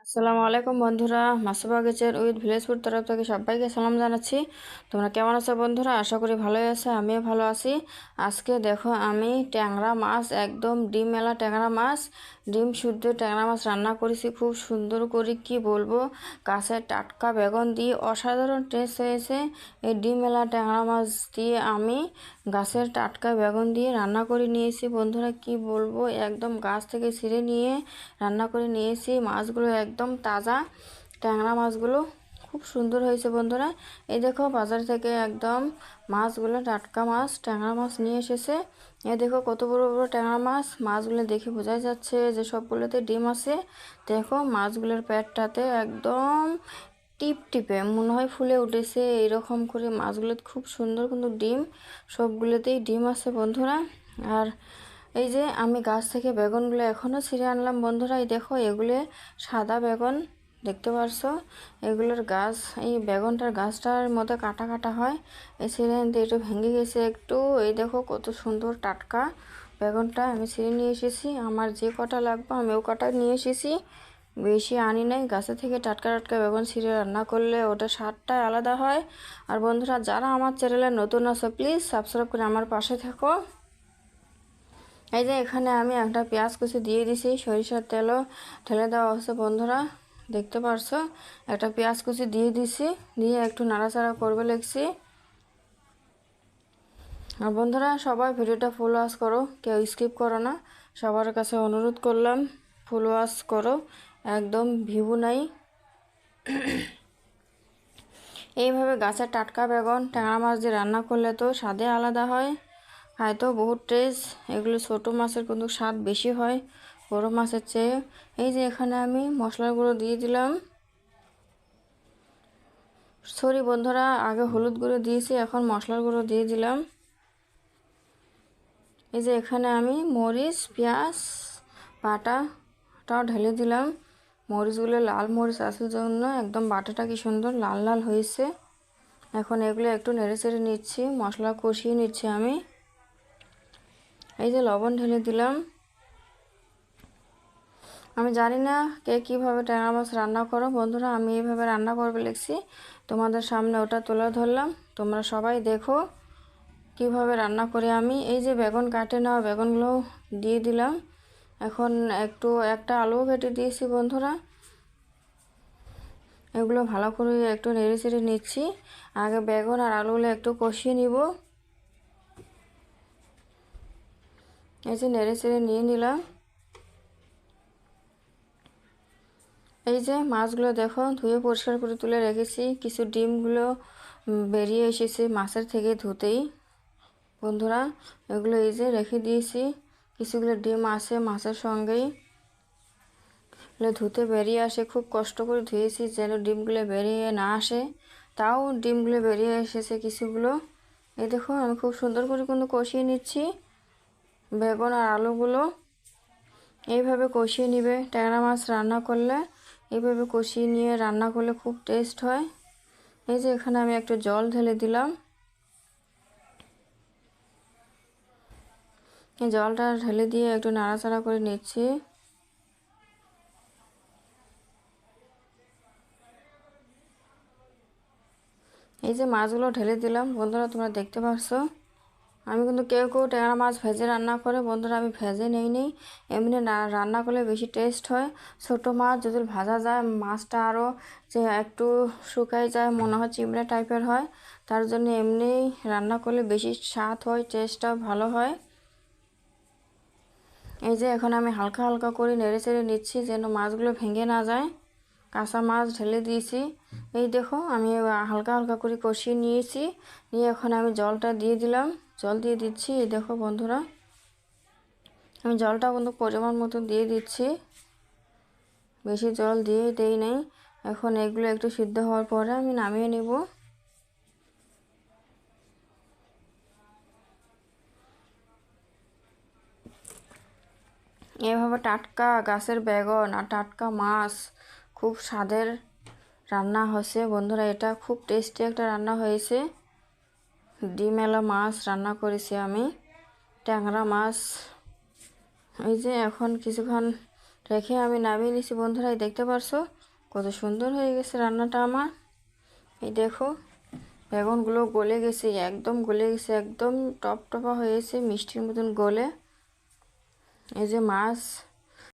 আসসালামু আলাইকুম বন্ধুরা, মাসুবা কিচেন উইথ ভিলেজ ফুড তরফ থেকে সবাইকে সালাম জানাচ্ছি। তোমরা কেমন আছো বন্ধুরা? আশা করি ভালোই আছো, আমিও ভালো আছি। আজকে দেখো আমি ট্যাংরা মাছ, একদম ডিম মেলা ট্যাংরা মাছ, ডিম শুদ্ধ ট্যাংরা মাছ রান্না করেছি খুব সুন্দর করে। কি বলবো, গাছের টাটকা বেগুন দিয়ে অসাধারণ টেস্ট হয়েছে। এই ডিম মেলা ট্যাংরা মাছ দিয়ে আমি গাছের টাটকা বেগুন দিয়ে রান্না করে নিয়েছি বন্ধুরা। কি বলবো, একদম গাছ থেকে ছিঁড়ে নিয়ে রান্না করে নিয়েছি। মাছগুলো একদম তাজা, ট্যাংরা মাছগুলো খুব সুন্দর হয়েছে বন্ধুরা। এই দেখো বাজার থেকে একদম মাছগুলো টাটকা মাছ, ট্যাংরা মাছ নিয়ে এসেছে। এই দেখো কত বড় বড় ট্যাংরা মাছ। মাছগুলো দেখে বোঝাই যাচ্ছে যে সবগুলোতে ডিম আছে। দেখো মাছগুলোর পেটটাতে একদম টিপ টিপে মনে হয় ফুলে উঠেছে, এরকম করে মাছগুলো খুব সুন্দর, কিন্তু ডিম সবগুলোতেই ডিম আছে বন্ধুরা। আর এই যে আমি গাছ থেকে বেগুনগুলো এখনও ছিঁড়ে আনলাম বন্ধুরা। এই দেখো এগুলো সাদা বেগুন, দেখতে পারছো? এগুলোর গাছ, এই বেগুনটার গাছটার মধ্যে কাটা কাটা হয়। এই ছিঁড়ে আনতে একটু ভেঙে গেছে একটু। এই দেখো কত সুন্দর টাটকা বেগুনটা আমি ছিঁড়ে নিয়ে এসেছি। আমার যে কটা লাগবে আমি ও কটা নিয়ে এসেছি, বেশি আনি নাই। গাছে থেকে টাটকা টাটকা বেগুন ছিঁড়ে রান্না করলে ওটা স্বাদটাই আলাদা হয়। আর বন্ধুরা, যারা আমার চ্যানেলে নতুন আছো প্লিজ সাবস্ক্রাইব করে আমার পাশে থেকো। এই যে এখানে আমি একটা পেঁয়াজ কুচি দিয়ে দিছি, সরিষার তেলও ঢেলে দেওয়া হচ্ছে বন্ধুরা, দেখতে পারছো? একটা পেঁয়াজ কুচি দিয়ে দিছি, দিয়ে একটু নাড়াচাড়া করবে লেগছি। আর বন্ধুরা, সবাই ভিডিওটা ফুল ওয়াচ করো, কেউ স্কিপ করো না। সবার কাছে অনুরোধ করলাম ফুল ওয়াচ করো, একদম ভিউ নাই। এইভাবে গাছের টাটকা বেগুন ট্যাংরা মাছ দিয়ে রান্না করলে তো স্বাদে আলাদা হয়, খাইতো বহুত টেস্ট। এগুলো ছোটো মাছের কিন্তু স্বাদ বেশি হয় বড়ো মাছের চেয়ে। এই যে এখানে আমি মশলার গুঁড়ো দিয়ে দিলাম। সরি বন্ধুরা, আগে হলুদ গুঁড়ো দিয়েছি, এখন মশলার গুঁড়ো দিয়ে দিলাম। এই যে এখানে আমি মরিচ পেঁয়াজ বাটাটাও ঢেলে দিলাম। মরিচগুলো লাল মরিচ আসার জন্য একদম বাটাটা কি সুন্দর লাল লাল হয়েছে। এখন এগুলো একটু নেড়ে চেড়ে নিচ্ছি, মশলা কষিয়ে নিচ্ছি আমি। এই যে লবণ ঢেলে দিলাম। আমি জানি না কে কীভাবে ট্যাংরা মাছ রান্না করো বন্ধুরা, আমি এইভাবে রান্না করবে লিখছি, তোমাদের সামনে ওটা তুলে ধরলাম। তোমরা সবাই দেখো কিভাবে রান্না করি আমি। এই যে বেগুন কাটে নেওয়া বেগুনগুলো দিয়ে দিলাম। এখন একটা আলুও কেটে দিয়েছি বন্ধুরা। এগুলো ভালো করে একটু নেড়ে চেড়ে নিচ্ছি। আগে বেগুন আর আলুগুলো একটু কষিয়ে নিব। এই যে নেড়ে চেড়ে নিয়ে নিলাম। এই যে মাছগুলো দেখো ধুয়ে পরিষ্কার করে তুলে রেখেছি। কিছু ডিমগুলো বেরিয়ে এসেছে মাছের থেকে ধুতেই বন্ধুরা। এগুলো এই যে রেখে দিয়েছি, কিছুগুলো ডিম আছে মাছের সঙ্গেই, ধুতে বেরিয়ে আসে। খুব কষ্ট করে ধুয়েছি যেন ডিমগুলো বেরিয়ে না আসে, তাও ডিমগুলো বেরিয়ে এসেছে কিছুগুলো। এই দেখো আমি খুব সুন্দর করে কিন্তু কষিয়ে নিচ্ছি বেগুন আর আলুগুলো। এইভাবে কষিয়ে নিবে ট্যাংরা মাছ রান্না করলে, এইভাবে কষিয়ে নিয়ে রান্না করলে খুব টেস্ট হয়। এই যে এখানে আমি একটু জল ঢেলে দিলাম। এই জলটা ঢেলে দিয়ে একটু নাড়াচাড়া করে নিচ্ছি। এই যে মাছগুলো ঢেলে দিলাম বন্ধুরা, তোমরা দেখতে পাচ্ছ। আমি কিন্তু কেউ কেউ ট্যাংরা মাছ ভেজে রান্না করে বন্ধুরা, আমি ভেজে নেই। এমনি রান্না করলে বেশি টেস্ট হয়। ছোটো মাছ যদি ভাজা যায় মাছটা আরও যে একটু শুকাই যায়, মনে হয় চিমড়া টাইপের হয়। তার জন্য এমনি রান্না করলে বেশি স্বাদ হয়, টেস্টটাও ভালো হয়। এই যে এখন আমি হালকা হালকা করে নেড়ে চেড়ে নিচ্ছি যেন মাছগুলো ভেঙে না যায়। কাঁচা মাছ ঢেলে দিয়েছি। এই দেখো আমি হালকা হালকা করে কষিয়ে নিয়েছি, নিয়ে এখন আমি জলটা দিয়ে দিলাম, জল দিয়ে দিচ্ছি। এই দেখো বন্ধুরা, আমি জলটা কিন্তু পরিমাণ মতো দিয়ে দিচ্ছি, বেশি জল দিয়ে দেই নাই। এখন এগুলো একটু সিদ্ধ হওয়ার পরে আমি নামিয়ে নেব। এভাবে টাটকা গাছের বেগুন আর টাটকা মাছ খুব স্বাদের রান্না হয়েছে বন্ধুরা। এটা খুব টেস্টি একটা রান্না হয়েছে। ডিমেলা মাছ রান্না করেছি আমি, ট্যাংরা মাছ। এই যে এখন কিছুক্ষণ রেখে আমি নামিয়ে নিছি বন্ধুরা। এই দেখতে পারছো কত সুন্দর হয়ে গেছে রান্নাটা আমার। এই দেখো বেগুনগুলো গলে গেছে, একদম গলে গেছে, একদম টপটপা হয়েছে, মিষ্টির মতন গলে। এই যে মাছ